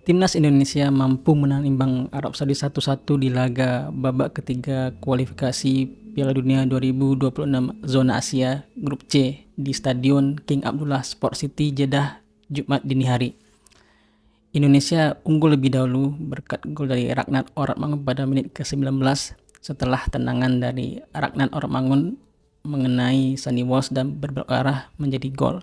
Timnas Indonesia mampu menahan imbang Arab Saudi 1-1 di laga babak ketiga kualifikasi Piala Dunia 2026 zona Asia Grup C di Stadion King Abdullah Sport City Jeddah Jumat dini hari. Indonesia unggul lebih dahulu berkat gol dari Ragnat Oratmangun pada menit ke-19 setelah tendangan dari Ragnat Oratmangun mengenai Sandy Walsh dan berbelok arah menjadi gol.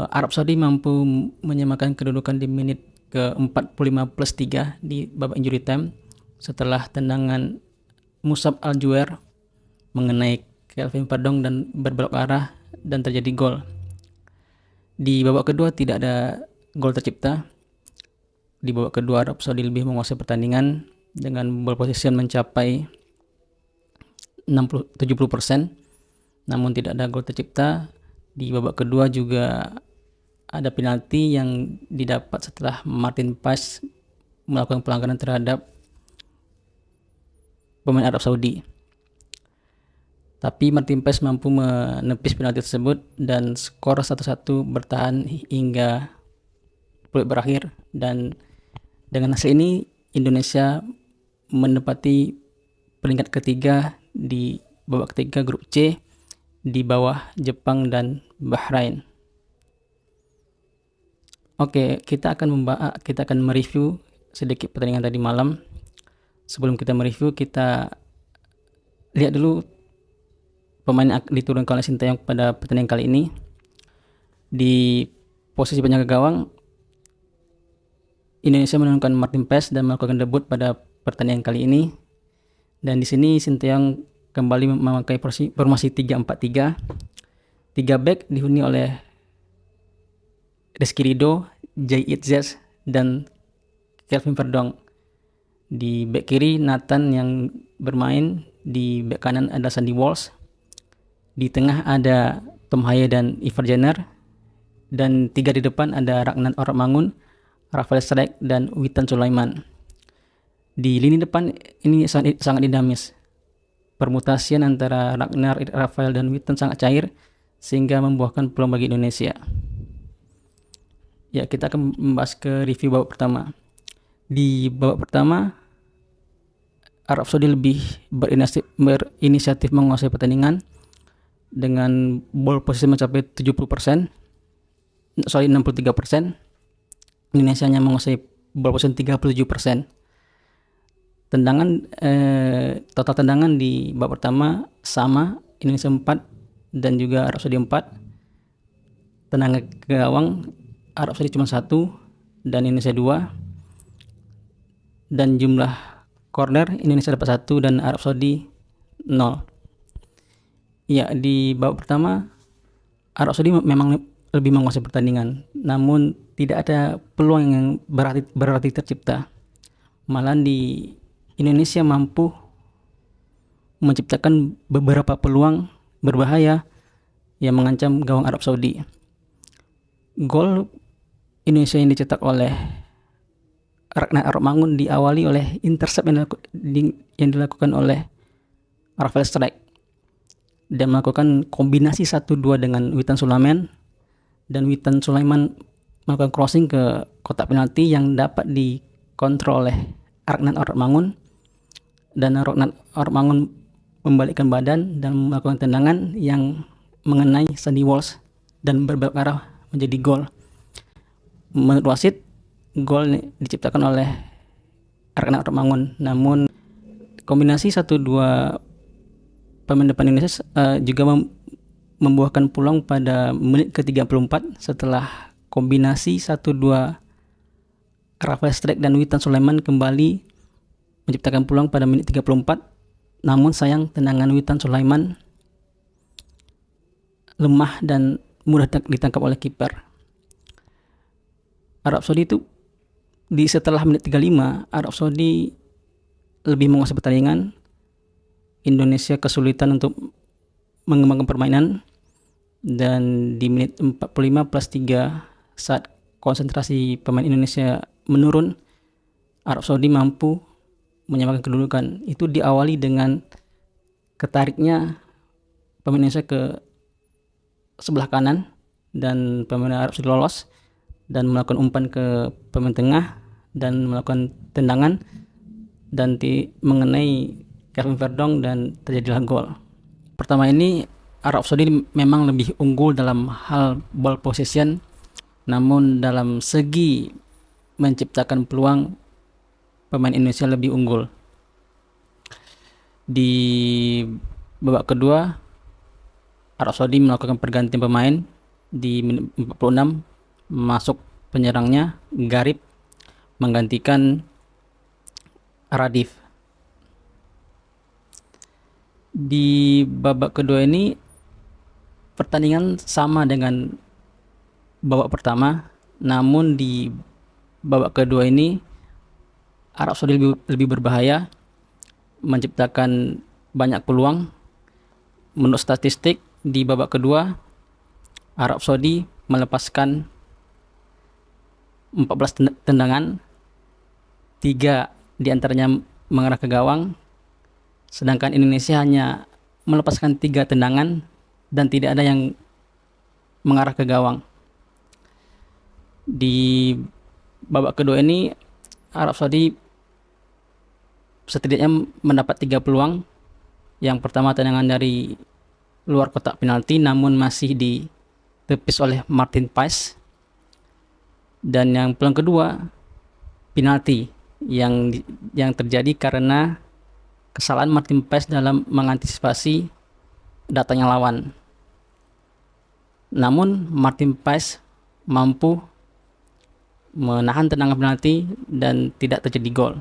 Arab Saudi mampu menyamakan kedudukan di menit ke-45+3 di babak injury time setelah tendangan Musab Al-Juair mengenai Kelvin Perdong dan berbelok arah dan terjadi gol. Di babak kedua tidak ada gol tercipta. Di babak kedua Arab Saudi lebih menguasai pertandingan dengan ball possession mencapai 70%, namun tidak ada gol tercipta. Di babak kedua juga ada penalti yang didapat setelah Martin Paes melakukan pelanggaran terhadap pemain Arab Saudi. Tapi Martin Paes mampu menepis penalti tersebut dan skor 1-1 bertahan hingga peluit berakhir, dan dengan hasil ini Indonesia menempati peringkat ketiga di babak ketiga grup C di bawah Jepang dan Bahrain. Oke, kita akan mereview sedikit pertandingan tadi malam. Sebelum kita mereview, kita lihat dulu pemain yang diturunkan oleh Sinteyong pada pertandingan kali ini. Di posisi penjaga gawang, Indonesia menurunkan Martin Paes dan melakukan debut pada pertandingan kali ini. Dan di sini Sinteyong kembali memakai formasi 3-4-3. 3 back dihuni oleh Rizky Ridho, Jay Itzes, dan Kelvin Perdong. Di back kiri Nathan yang bermain, di back kanan ada Sandy Walsh, di tengah ada Tom Haye dan Ivar Jenner, dan 3 di depan ada Ragnat Oratmangun, Rafael Strijk, dan Witan Sulaiman. Di lini depan ini sangat dinamis. Permutasian antara Ragnar, Rafael, dan Witan sangat cair sehingga membuahkan peluang bagi Indonesia. Ya, kita akan membahas ke review babak pertama. Di babak pertama, Arab Saudi lebih berinisiatif menguasai pertandingan dengan ball possession mencapai 63%. Indonesia hanya menguasai ball possession 37%. Total tendangan di babak pertama sama, Indonesia 4 dan juga Arab Saudi 4. Tendangan ke gawang Arab Saudi cuma 1 dan Indonesia 2. Dan jumlah corner Indonesia dapat 1 dan Arab Saudi 0. Ya, di babak pertama Arab Saudi memang lebih menguasai pertandingan, namun tidak ada peluang yang berarti tercipta. Malah di Indonesia mampu menciptakan beberapa peluang berbahaya yang mengancam gawang Arab Saudi. Gol Indonesia yang dicetak oleh Ragnat Oratmangun diawali oleh intercept yang dilakukan oleh Rafael Strijk dan melakukan kombinasi 1-2 dengan Witan Sulaiman, dan Witan Sulaiman melakukan crossing ke kotak penalti yang dapat dikontrol oleh Ragnat Oratmangun, dan Ragnat Oratmangun membalikkan badan dan melakukan tendangan yang mengenai Sandy Walsh dan berbelok arah menjadi gol. Menurut wasit, gol diciptakan oleh Ragnat Oratmangun, namun kombinasi 1-2 pemain depan Indonesia juga membuahkan peluang pada menit ke-34 setelah kombinasi 1-2 Rafael Strijk dan Witan Sulaiman kembali menciptakan peluang pada menit 34. Namun sayang tendangan Witan Sulaiman lemah dan mudah ditangkap oleh kiper. Arab Saudi itu setelah menit 35, Arab Saudi lebih menguasai pertandingan. Indonesia kesulitan untuk mengembangkan permainan, dan di menit 45+3 saat konsentrasi pemain Indonesia menurun, Arab Saudi mampu menyamakan kedudukan. Itu diawali dengan ketariknya pemain Indonesia ke sebelah kanan dan pemain Arab Saudi lolos, dan melakukan umpan ke pemain tengah dan melakukan tendangan dan mengenai Kevin Verdong dan terjadilah gol. Pertama ini Arab Saudi memang lebih unggul dalam hal ball possession, namun dalam segi menciptakan peluang pemain Indonesia lebih unggul. Di babak kedua Arab Saudi melakukan pergantian pemain di menit 46, masuk penyerangnya Garib menggantikan Radif. Di babak kedua ini pertandingan sama dengan babak pertama, namun di babak kedua ini Arab Saudi lebih berbahaya, menciptakan banyak peluang. Menurut statistik di babak kedua Arab Saudi melepaskan 14 tendangan, 3 diantaranya mengarah ke gawang, sedangkan Indonesia hanya melepaskan 3 tendangan dan tidak ada yang mengarah ke gawang. Di babak kedua ini Arab Saudi setidaknya mendapat 3 peluang. Yang pertama tendangan dari luar kotak penalti namun masih ditepis oleh Martin Paes. Dan yang peluang kedua penalti yang terjadi karena kesalahan Martin Paes dalam mengantisipasi datangnya lawan. Namun Martin Paes mampu menahan tendangan penalti dan tidak terjadi gol.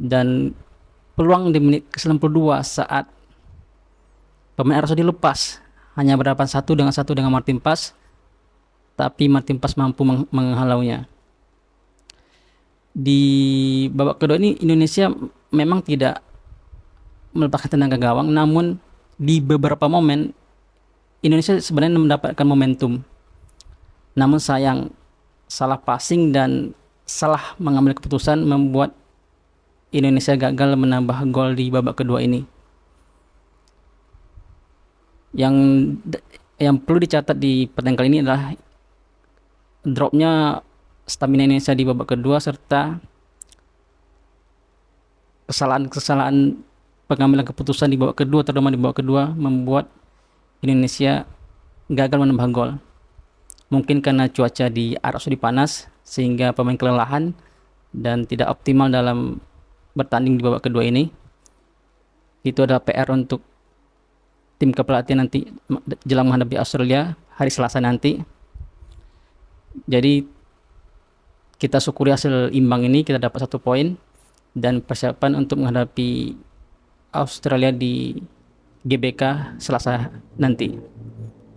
Dan peluang di menit ke-92 saat pemain Arab Saudi lepas hanya berhadapan 1 dengan Martin Paes, tapi Martin Paes mampu menghalaunya. Di babak kedua ini Indonesia memang tidak melepaskan tendangan ke gawang, namun di beberapa momen Indonesia sebenarnya mendapatkan momentum. Namun sayang, salah passing dan salah mengambil keputusan membuat Indonesia gagal menambah gol di babak kedua ini. Yang perlu dicatat di pertandingan kali ini adalah dropnya stamina Indonesia di babak kedua serta kesalahan pengambilan keputusan di babak kedua, terutama di babak kedua, membuat Indonesia gagal menambah gol. Mungkin karena cuaca di Arab Saudi panas sehingga pemain kelelahan dan tidak optimal dalam bertanding di babak kedua ini. Itu adalah PR untuk tim kepelatihan nanti jelang menghadapi Australia hari Selasa nanti. Jadi kita syukuri hasil imbang ini, kita dapat 1 poin dan persiapan untuk menghadapi Australia di GBK Selasa nanti.